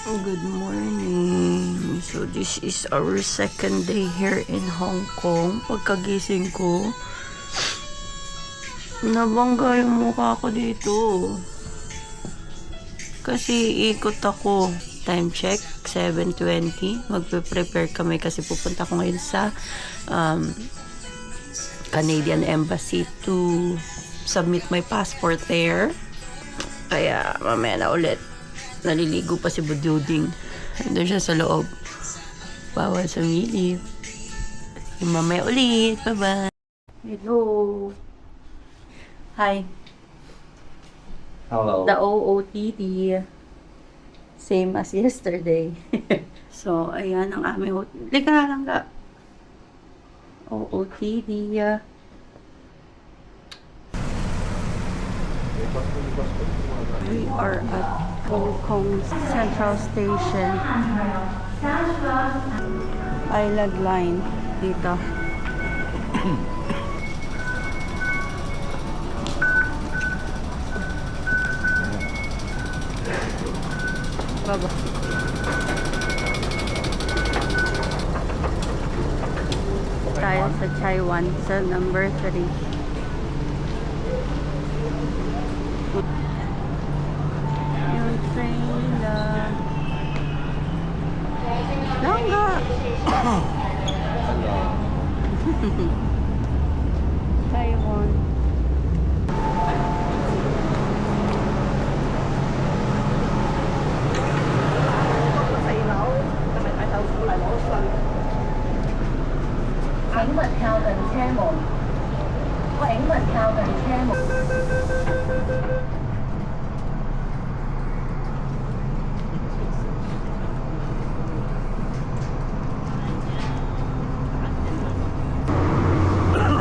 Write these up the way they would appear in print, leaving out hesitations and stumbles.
Good morning. So this is our second day here in Hong Kong. Pagkagising ko, nabangga yung mukha ko dito. Kasi ikot ako. Time check, 7:20. Magpe-prepare kami kasi pupunta ko ngayon sa Canadian Embassy to submit my passport there. Kaya mamaya na ulit. Naliligo pa si Bududing. Nandun siya sa loob. Bawal sa milip. Mamaya ulit. Bye-bye. Hello. Hi. Hello. The OOTD. Same as yesterday. So, ayan ang aming Lika na lang ka. OOTD. We are at Hong Kong Central Station. Island Line. Dito. Baba. Tayo sa Chaiwan sa number 3. Yung train na langga. Taiwan.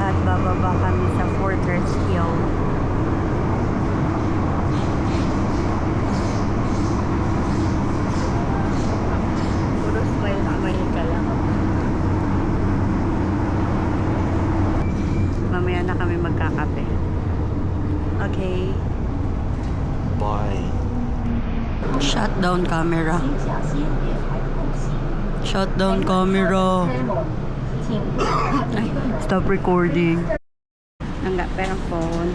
At bababa kami sa Fortress Hill. Puro smile ka lang. Mamaya na kami magkakape. Okay. Bye. Shutdown camera. Shutdown camera. Ay, stop recording. Nangga perang phone.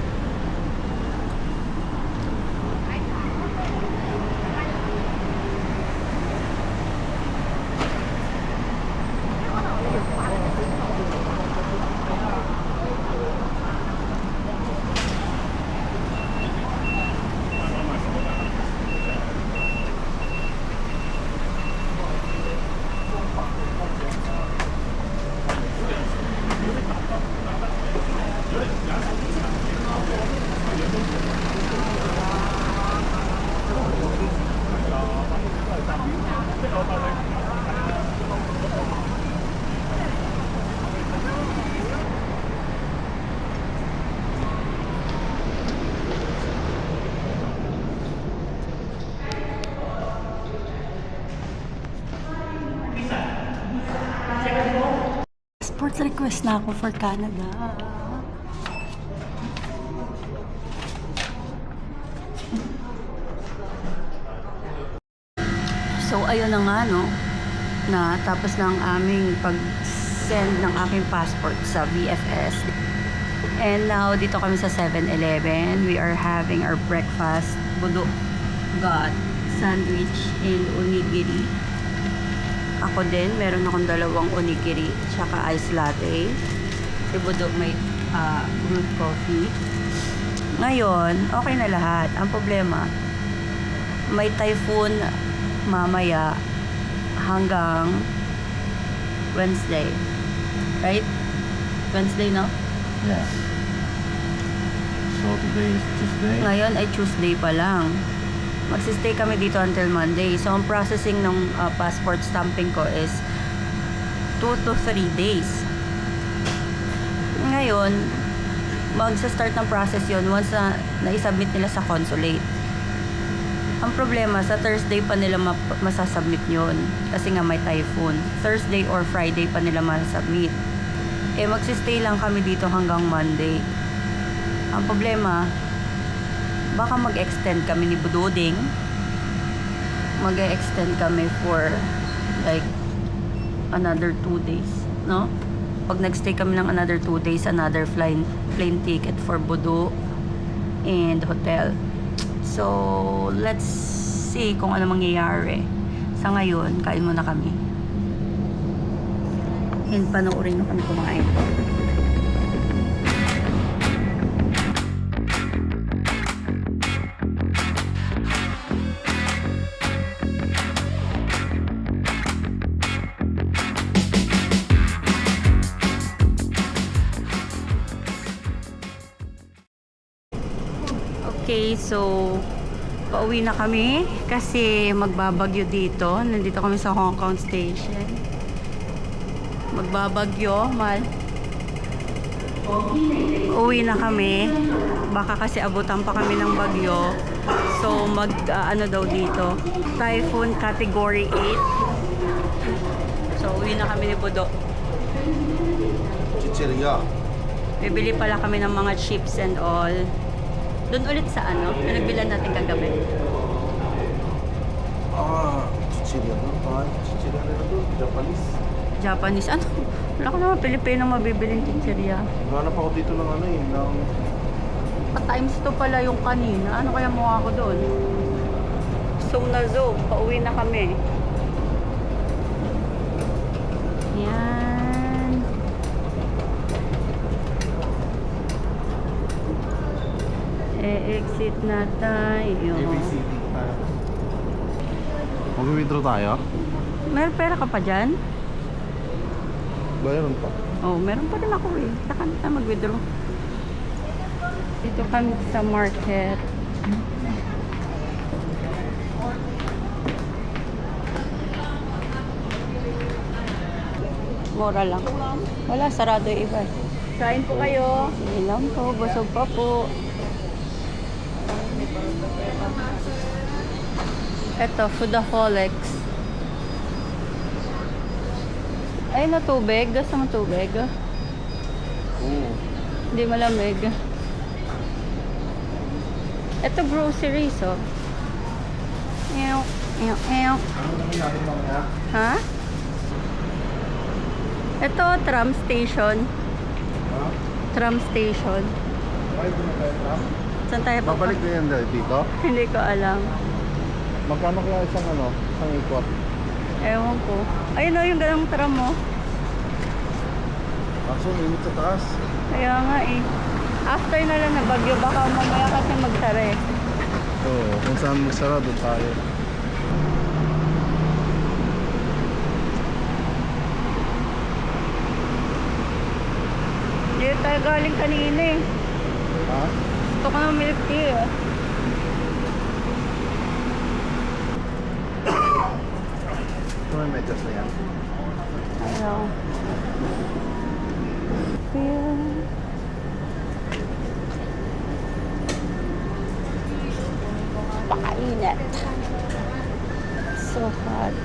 Passport request na ako for Canada. So, ayun na nga, no? Na tapos na ang aming pag-send ng aking passport sa VFS. And now, dito kami sa 7-Eleven. We are having our breakfast. Budo got sandwich and onigiri. Ako din, meron akong dalawang onigiri tsaka ice latte. Si Budo may brewed coffee. Ngayon, okay na lahat. Ang problema, may typhoon mamaya hanggang Wednesday. Right? Wednesday, no? Yeah. So today is Tuesday. Ngayon ay Tuesday pa lang. Magsistay kami dito until Monday. So, ang processing ng passport stamping ko is 2 to 3 days. Ngayon, magsa-start ng process yon once na na-submit nila sa consulate. Ang problema, sa Thursday pa nila masasubmit yon kasi nga may typhoon. Thursday or Friday pa nila masasubmit. Magsistay lang kami dito hanggang Monday. Ang problema, baka mag-extend kami ni Budoding mag-extend kami for like another 2 days, no? Pag nagstay kami ng another 2 days, another plane ticket for Bodo and hotel. So, let's see kung ano mangyayari. Sa ngayon, kain muna kami. And panoorin mo kami kumain. Okay, so pauwi na kami kasi magbabagyo dito. Nandito kami sa Hong Kong Station. Magbabagyo, mal. Uwi na kami. Baka kasi abutan pa kami ng bagyo. So ano daw dito? Typhoon Category 8. So uwi na kami ni Bodo. Chicheria. Bibili pala kami ng mga chips and all. Doon ulit sa ano? Yung nagbilan natin kagabi. Chicheria doon. Chicheria na doon. Japanese. Japanese. Ano? Wala ko naman Pilipino mabibiling chicheria. Hanap ako dito ng ano eh. Ng... Times 2 pala yung kanina. Ano kaya mukha ko doon? Zoom na zoom. Pauwi na kami. Yan. Exit na tayo. ABCD tayo. Mag-withdraw tayo? Meron pera ka pa dyan? Bayaran pa. Oh, meron pa rin ako eh. Saka na mag-withdraw. Dito kami sa market. Mura lang. Wala, sarado yung iba. Kain po kayo. Sige lang po, busog pa po. Ito, Foodaholics. Ay, na tubig. Gusto mo tubig? Oo. Hindi malamig. Ito, groceries, oh. Ew, ew, ew. Ano naman natin mamaya? Ha? Ito, tram station. Ha? Tram station. Bakit doon na tayo tram? Saan tayo pa? Babalik na yan dito? Hindi ko alam. Magkano kaya isang ikot? Ewan ko. Ayun o, yung ganang tram mo. Kaso init sa taas. Kaya nga eh. After na lang na bagyo, baka mamaya kasi magsara eh. Oo, kung saan magsara doon tayo. Hindi tayo galing kanina eh. Ha? Gusto ko ng milk tea eh. Ito may medyas na yan. Ano? Feel... Pakainit. So hot.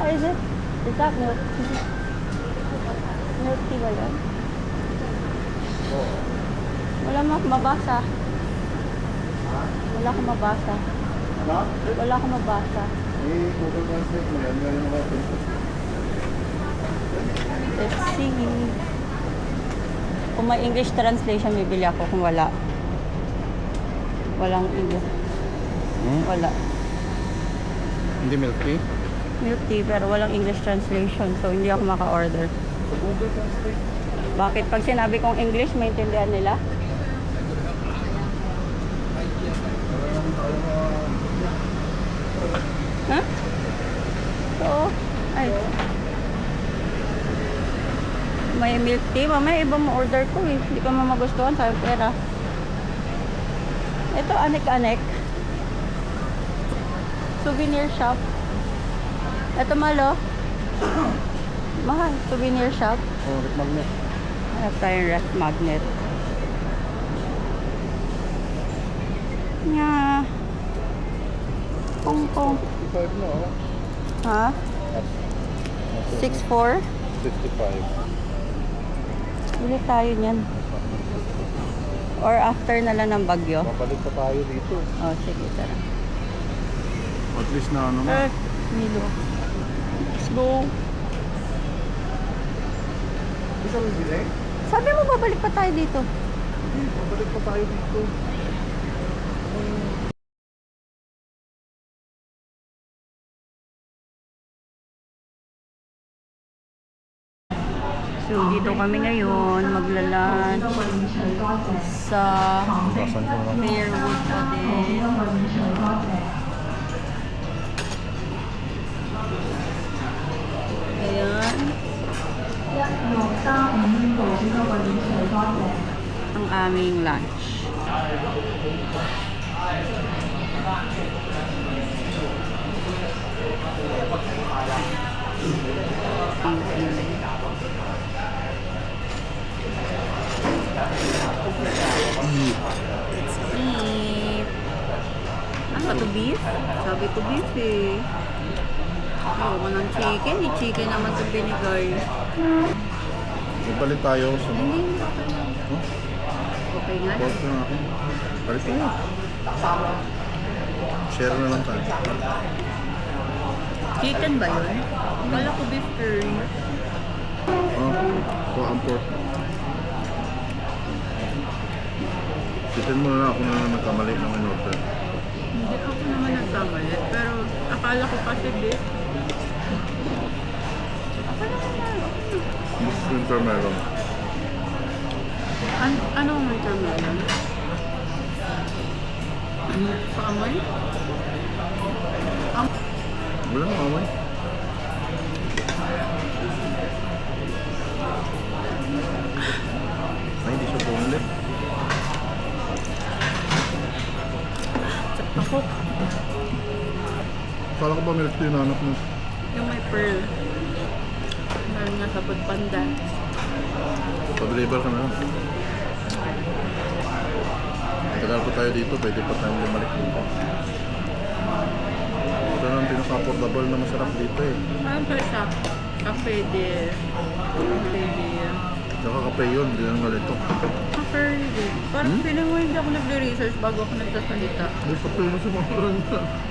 Is it? Is that milk tea? Milk tea ba yun? Oo. Wala mabasa. Wala akong mabasa. Ano? Wala akong mabasa. Eh, Google Translate mo yan. Ganyan ako. Let's see. Kung may English translation, bibili ako. Kung wala, walang English. Wala. Hindi milk tea? Milk tea, pero walang English translation. So, hindi ako maka-order. Sa Google Translate. Bakit? Pag sinabi kong English, maintindihan nila? Ha? Oo. Ay. May milk tea. Mamaya iba mo order ko eh. Hindi ko magustuhan. Sayang pera. Ito, anek-anek. Souvenir shop. Ito, malo. Mahal. Souvenir shop. Oh, red magnet. Hanap tayong ref magnet. Nya. Hong Kong. 55 na oh. Ha? 6'4"? 55. Bili tayo niyan. Or after na lang ng bagyo. Mabalik pa tayo dito. Oh, sige, tara. least na ano mo. Milo. Let's go. Isa mo bili? Sabi mo, babalik pa tayo dito. Babalik pa tayo dito. So, dito kami ngayon, magla-lunch sa Basan ko naman. Fairwood Hotel. Ayan. Ang aming lunch. Beef. Ano ba to, beef? Sabi ko beef eh. Ayoko ng chicken. Yung chicken naman ito binigay. Ipalit tayo sa mga. Hindi, okay lang. Okay nga. Pork na ako. Palit tayo. Share na lang tayo. Chicken ba yun? Kala ko beef curry. Ang pork. Chicken mo na ako na nagkamali ng in-order. Hindi ako naman nagkamali. Pero akala ko kasi beef. This is winter melon. Anong winter melon? Paamoy? Wala na kamay. Ay, hindi siya bumili. Ako, Kala ko ba milk tea na anak mo? yung may pearl. Meron nga sa pagpanda. Pa-deliver ka na lang. Tagal pa tayo dito, pwede pa tayong bumalik dito. Ito na ang pinaka-affordable na masarap dito eh. Ano pa siya? Cafe de... Tsaka kape yun, hindi lang ganito. Cafe de... Parang feeling mo hindi ako nagre-research bago ako nagsasalita. May kape na sa mga rin.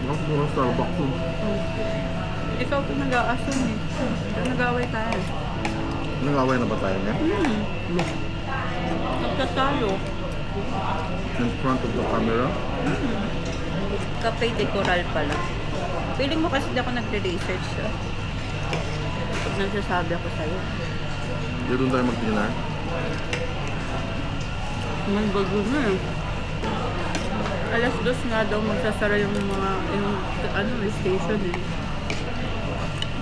Bakit mura Starbucks yun? Ikaw ito nag-aason eh. Nag-away tayo. Nag-away na ba tayo niya? Nagkatalo. In front of the camera? Cafe de Coral pala. Feeling mo kasi hindi ako nagre-research. Pag nagsasabi ako sa'yo. Hindi doon tayo mag-dinner. Man bago na eh. Alas 2 nga daw magsasara yung mga station eh.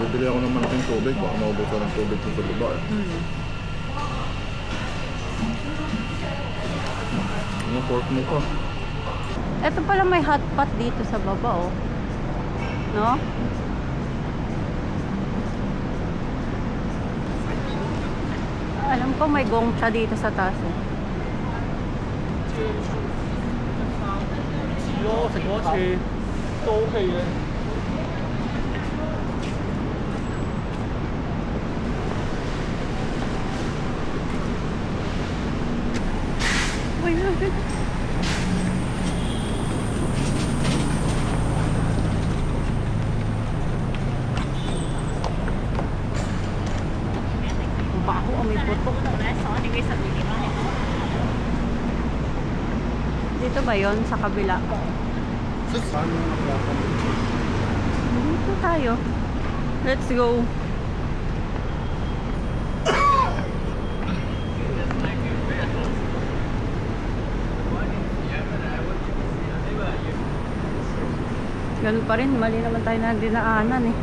Bibili ako ng malaking tubig, baka maubusan ng tubig dun sa baba eh. Ano pork mo ka? Ito pala may hot pot dito sa baba oh. No? Alam ko may gongcha dito sa taas eh. 如果我食過一次都 OK 嘅。 Uy, baho amoy putok. Dito ba yon sa kabila? Dito tayo. Let's go. Ganun pa rin, mali naman tayo na dinaanan eh.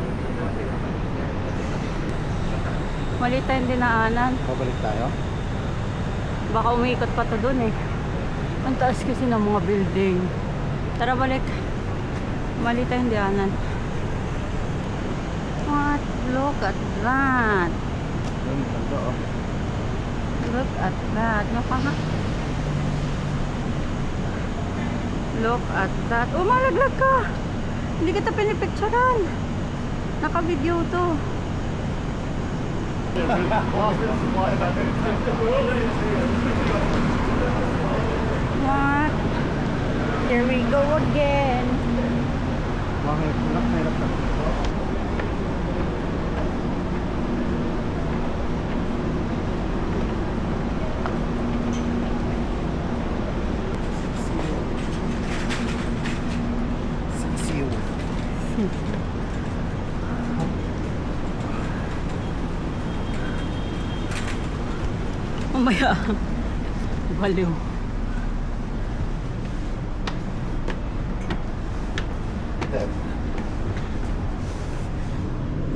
Mali tayong dinaanan. Babalik tayo? Baka umiikot pa to dun eh. Ang taas kasi ng mga building. Tara balik. Mali tayong dinaanan. What? Look at that. Yan, ganda ah. Look at that. Nakaka... Look at that. Oh, malaglag ka! Hindi kita pinipicturean. Naka-video to. What? Here we go again. Bakit? Hirap na. Siksiw. Mamaya. Baliw.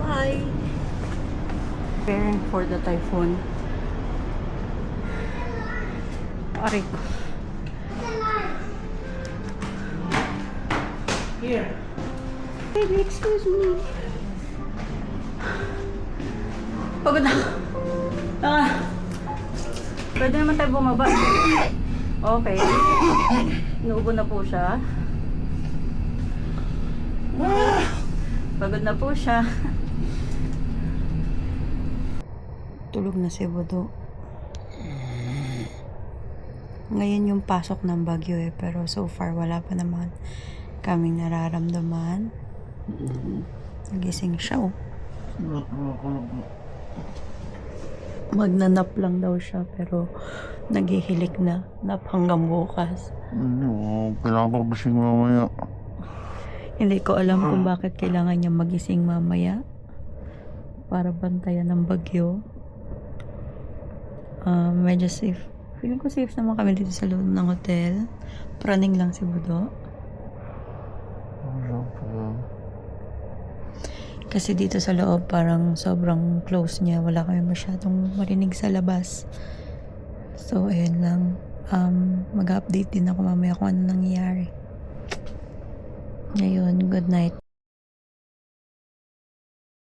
Bye. Preparing for the typhoon. Aray ko. Here. Baby, excuse me. Pagod na. Pwede naman tayo bumaba. Okay. Inuubo na po siya. Pagod na po siya. Tulog na si Bodo. Ngayon yung pasok ng bagyo pero so far wala pa naman kaming nararamdaman. Nagising siya Magnanap lang daw siya pero naghihilik na. Nap hanggang bukas. Kailangan ko basing mamaya. Hindi ko alam kung bakit kailangan niya magising mamaya para bantayan ng bagyo. Medyo safe. Feeling ko safe naman kami dito sa loob ng hotel. Praning lang si Budo. Kasi dito sa loob parang sobrang close niya. Wala kami masyadong marinig sa labas. So, ayun lang. Mag-update din ako mamaya kung ano nangyayari. Ngayon, good night.